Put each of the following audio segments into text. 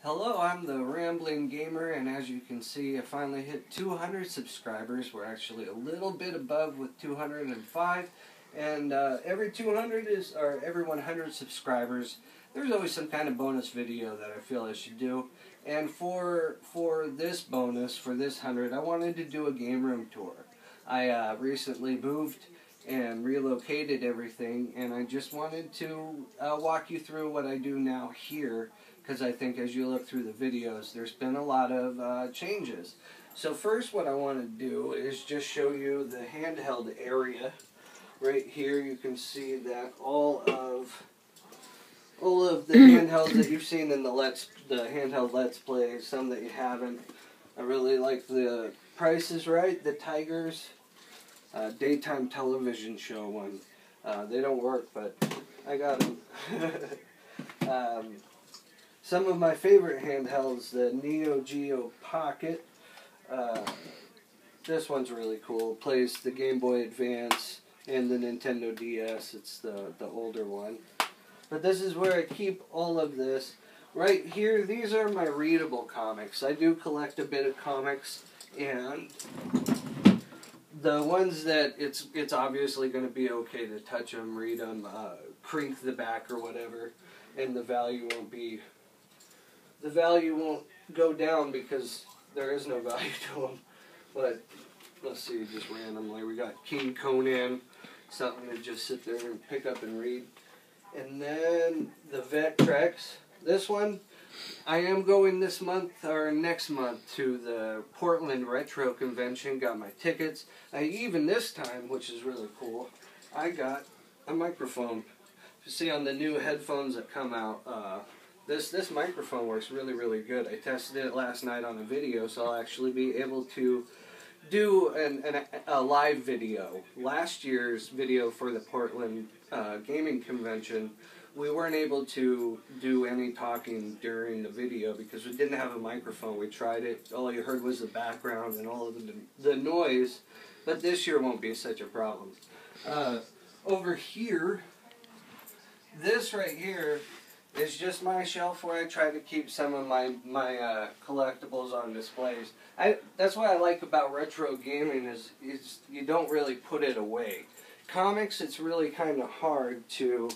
Hello, I'm the Rambling Gamer, and as you can see, I finally hit 200 subscribers. We're actually a little bit above with 205, and every 100 subscribers, there's always some kind of bonus video that I feel I should do. And for this bonus, for this 100, I wanted to do a game room tour. I recently moved and relocated everything, and I just wanted to walk you through what I do now here, because I think as you look through the videos, there's been a lot of changes. So first what I want to do is just show you the handheld area. Right here you can see that all of the handhelds that you've seen in the handheld Let's Play, some that you haven't. I really like the Price is Right, the Tigers, daytime television show one. They don't work, but I got them. Some of my favorite handhelds, the Neo Geo Pocket. This one's really cool. It plays the Game Boy Advance and the Nintendo DS. It's the older one. But this is where I keep all of this. Right here, these are my readable comics. I do collect a bit of comics, and the ones that it's obviously going to be okay to touch them, read them, crink the back or whatever, and the value won't go down because there is no value to them. But let's see, just randomly, we got King Conan, something to just sit there and pick up and read. And then the Vectrex. This one, I am going this month or next month to the Portland Retro Convention. Got my tickets. Even this time, which is really cool, I got a microphone. You see on the new headphones that come out, this microphone works really good. I tested it last night on a video, so I'll actually be able to do a live video. Last year's video for the Portland Gaming Convention, we weren't able to do any talking during the video because we didn't have a microphone. We tried it. All you heard was the background and all of the noise, but this year won't be such a problem. Over here, this right here is just my shelf where I try to keep some of my collectibles on displays. That's what I like about retro gaming is you don't really put it away. Comics, it's really kind of hard to,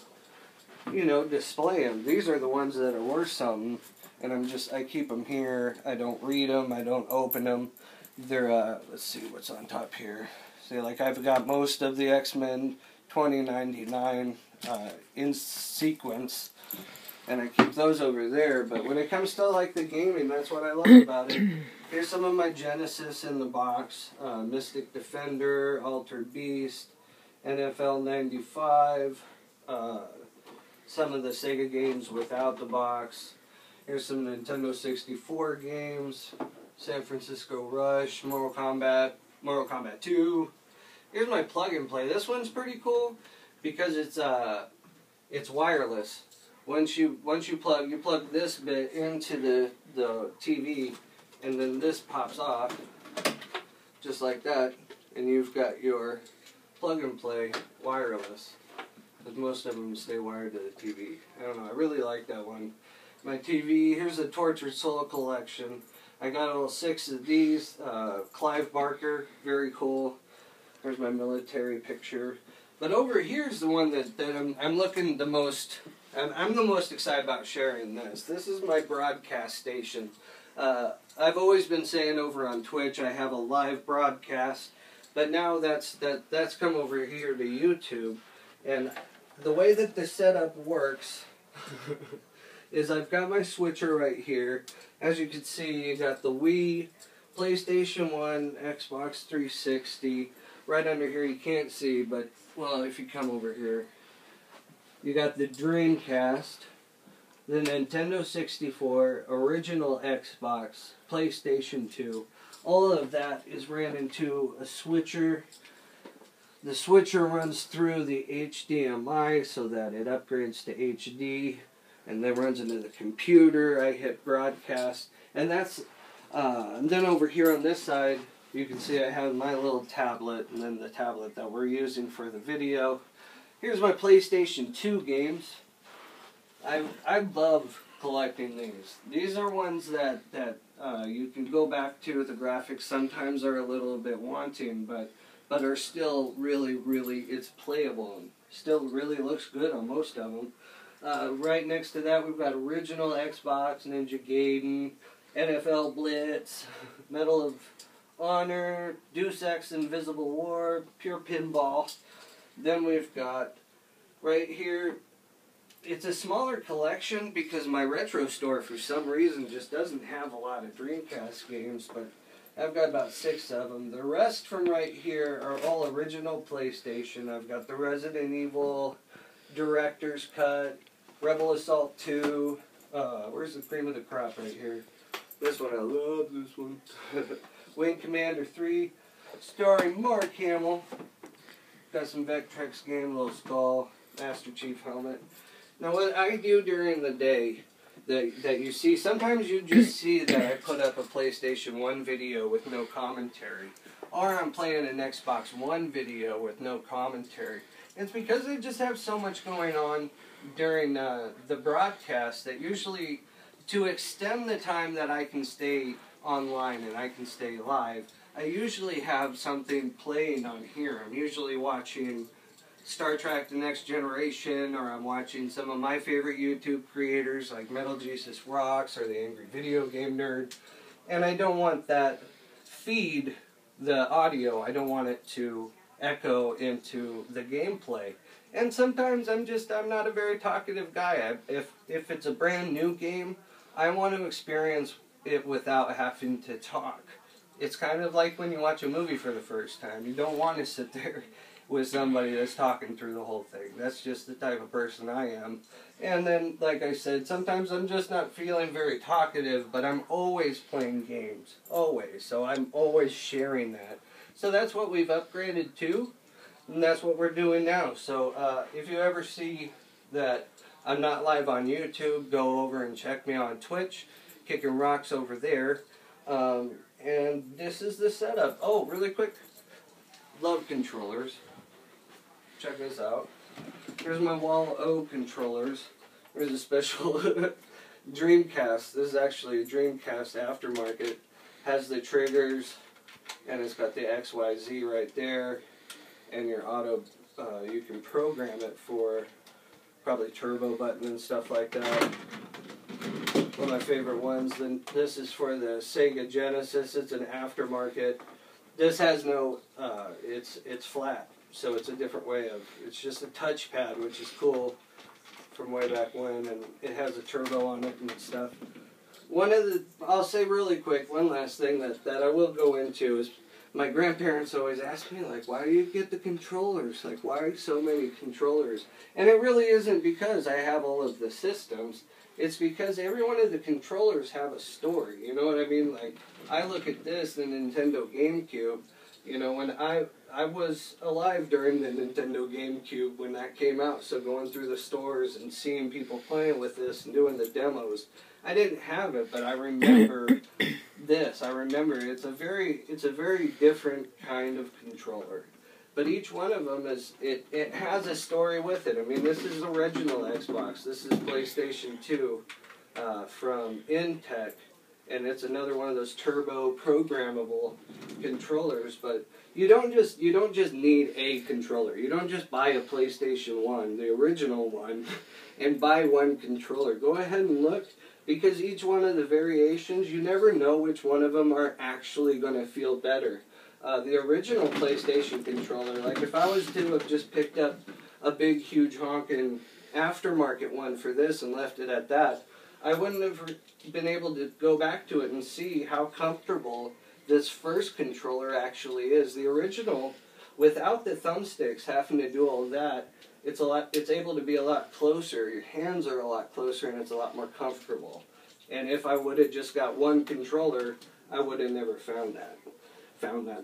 display them. These are the ones that are worth something, and I keep them here. I don't read them. I don't open them. They're, let's see what's on top here. See, like I've got most of the X-Men 2099 in sequence, and I keep those over there. But when it comes to like the gaming, that's what I love about it. Here's some of my Genesis in the box. Mystic Defender, Altered Beast, NFL 95, some of the Sega games without the box. Here's some Nintendo 64 games, San Francisco Rush, Mortal Kombat 2. Here's my plug and play. This one's pretty cool because it's wireless. Once you plug this bit into the TV, and then this pops off, just like that, and you've got your plug and play wireless. But most of them stay wired to the TV. I don't know, I really like that one. My TV, here's the Tortured Soul collection. I got all 6 of these. Clive Barker, very cool. There's my military picture. But over here's the one that I'm looking the most. I'm the most excited about sharing this. This is my broadcast station. I've always been saying over on Twitch I have a live broadcast, but now that's come over here to YouTube. And the way that the setup works is I've got my switcher right here. As you can see, you got the Wii, PlayStation 1, Xbox 360. Right under here you can't see, but, well, if you come over here, you got the Dreamcast, the Nintendo 64, original Xbox, PlayStation 2. All of that is ran into a switcher. The switcher runs through the HDMI so that it upgrades to HD, and then runs into the computer. I hit broadcast, and that's and then over here on this side you can see I have my little tablet, and then the tablet that we're using for the video. Here's my PlayStation 2 games. I love collecting these. These are ones that you can go back to. The graphics sometimes are a little bit wanting, but are still really, it's playable and still really looks good on most of them. Right next to that, we've got original Xbox, Ninja Gaiden, NFL Blitz, Medal of Honor, Deus Ex Invisible War, Pure Pinball. Then we've got right here, it's a smaller collection because my retro store for some reason just doesn't have a lot of Dreamcast games, but I've got about 6 of them. The rest from right here are all original PlayStation. I've got the Resident Evil Director's Cut, Rebel Assault 2, where's the cream of the crop right here? This one, I love this one. Wing Commander 3, starring Mark Hamill. Got some Vectrex game, little skull, Master Chief helmet. Now what I do during the day that you see, sometimes you just see that I put up a PlayStation 1 video with no commentary. Or I'm playing an Xbox One video with no commentary. It's because they just have so much going on during the broadcast that usually, to extend the time that I can stay online and I can stay live, I usually have something playing on here. I'm usually watching Star Trek The Next Generation, or I'm watching some of my favorite YouTube creators like Metal Jesus Rocks or the Angry Video Game Nerd. And I don't want that feed, the audio, I don't want it to echo into the gameplay. And sometimes I'm not a very talkative guy. If it's a brand new game, I want to experience it without having to talk. It's kind of like when you watch a movie for the first time. You don't want to sit there with somebody that's talking through the whole thing. That's just the type of person I am. And then, like I said, sometimes I'm just not feeling very talkative, but I'm always playing games. Always. So I'm always sharing that. So that's what we've upgraded to, and that's what we're doing now. So if you ever see that I'm not live on YouTube, go over and check me on Twitch, Kicking Rocks over there. And this is the setup. Oh, really quick, love controllers. Check this out. Here's my Wall O controllers. There's a special Dreamcast. This is actually a Dreamcast aftermarket. Has the triggers, and it's got the XYZ right there, and your auto, you can program it for probably turbo button and stuff like that. One of my favorite ones. Then this is for the Sega Genesis. It's an aftermarket. This has no, it's flat, so it's a different way of, it's just a touchpad, which is cool from way back when, and it has a turbo on it and stuff. I'll say really quick, one last thing that I will go into is, my grandparents always ask me, like, why do you get the controllers? Like, why are so many controllers? And it really isn't because I have all of the systems. It's because every one of the controllers have a story. You know what I mean? Like, I look at this, the Nintendo GameCube. You know, when I was alive during the Nintendo GameCube when that came out, so going through the stores and seeing people playing with this and doing the demos. I didn't have it, but I remember this. I remember it's a very different kind of controller. But each one of them it has a story with it. I mean, this is original Xbox. This is PlayStation 2 from Intech, and it's another one of those turbo programmable controllers. But you don't just need a controller. You don't just buy a PlayStation 1, the original one, and buy one controller. Go ahead and look, because each one of the variations, you never know which one of them are actually going to feel better. The original PlayStation controller, like if I was to have just picked up a big, huge honking aftermarket one for this and left it at that, I wouldn't have been able to go back to it and see how comfortable this first controller actually is. The original, without the thumbsticks having to do all that, it's able to be a lot closer. Your hands are a lot closer, and it's a lot more comfortable. And if I would have just got one controller, I would have never found that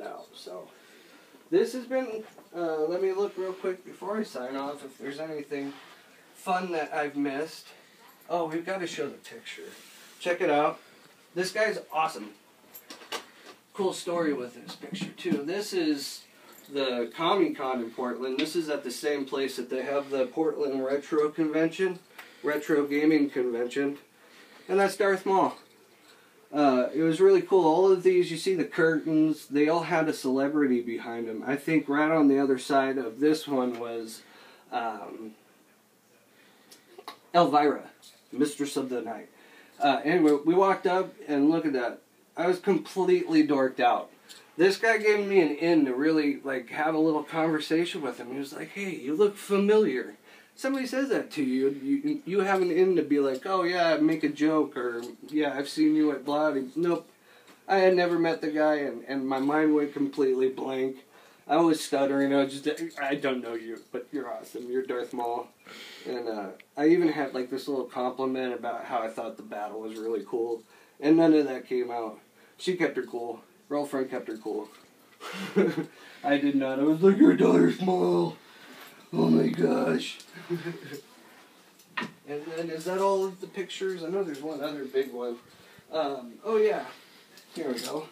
out. So this has been, let me look real quick before I sign off if there's anything fun that I've missed. Oh, we've got to show the picture. Check it out. This guy's awesome. Cool story with this picture too. This is the Comic-Con in Portland. This is at the same place that they have the Portland Retro Convention, Retro Gaming Convention. And that's Darth Maul. It was really cool. All of these, you see the curtains, they all had a celebrity behind them. I think right on the other side of this one was Elvira, Mistress of the Night. Anyway, we walked up and look at that. I was completely dorked out. This guy gave me an in to really like have a little conversation with him. He was like, "Hey, you look familiar." Somebody says that to you, you have an in to be like, "Oh yeah, make a joke," or "Yeah, I've seen you at blah." Nope. I had never met the guy, and my mind went completely blank. I was stuttering. I don't know you, but you're awesome. You're Darth Maul. And I even had like this little compliment about how I thought the battle was really cool. And none of that came out. She kept her cool. Girlfriend kept her cool. I did not. I was like, "You're Darth Maul. Oh my gosh." And then, is that all of the pictures? I know there's one other big one. Oh yeah. Here we go.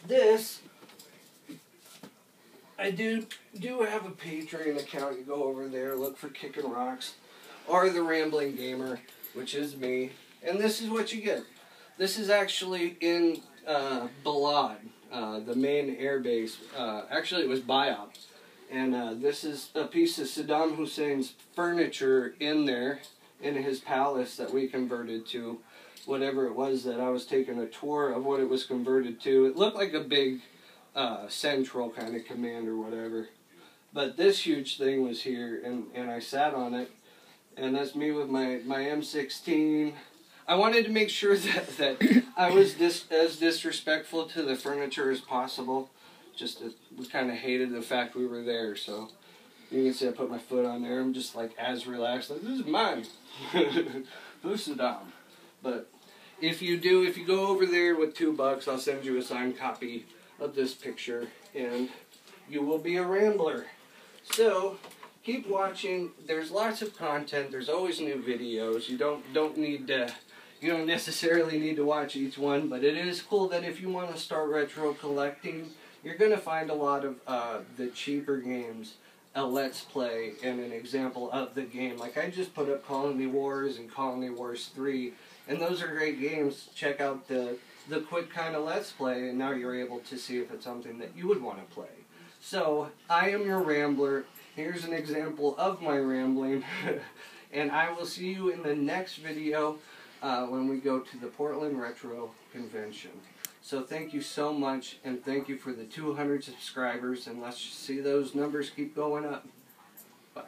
This, I do have a Patreon account. You go over there, look for Kickin' Rocks, or The Rambling Gamer, which is me. And this is what you get. This is actually in Balad, the main air base. Actually, it was Biop. And this is a piece of Saddam Hussein's furniture in there, in his palace that we converted to whatever it was that I was taking a tour of what it was converted to. It looked like a big central kind of command or whatever. But this huge thing was here, and I sat on it. And that's me with my M16. I wanted to make sure that I was as disrespectful to the furniture as possible. Just that we kind of hated the fact we were there, so you can see I put my foot on there. I'm just like as relaxed, like, "This is mine." This is Saddam. But if you go over there with $2, I'll send you a signed copy of this picture, and you will be a Rambler. So keep watching. There's lots of content. There's always new videos. You don't necessarily need to watch each one, but it is cool that if you want to start retro collecting, you're going to find a lot of the cheaper games, a Let's Play, and an example of the game. Like I just put up Colony Wars and Colony Wars 3, and those are great games. Check out the quick kind of Let's Play, and now you're able to see if it's something that you would want to play. So, I am your Rambler. Here's an example of my rambling, and I will see you in the next video when we go to the Portland Retro Convention. So thank you so much, and thank you for the 200 subscribers, and let's see those numbers keep going up. Bye.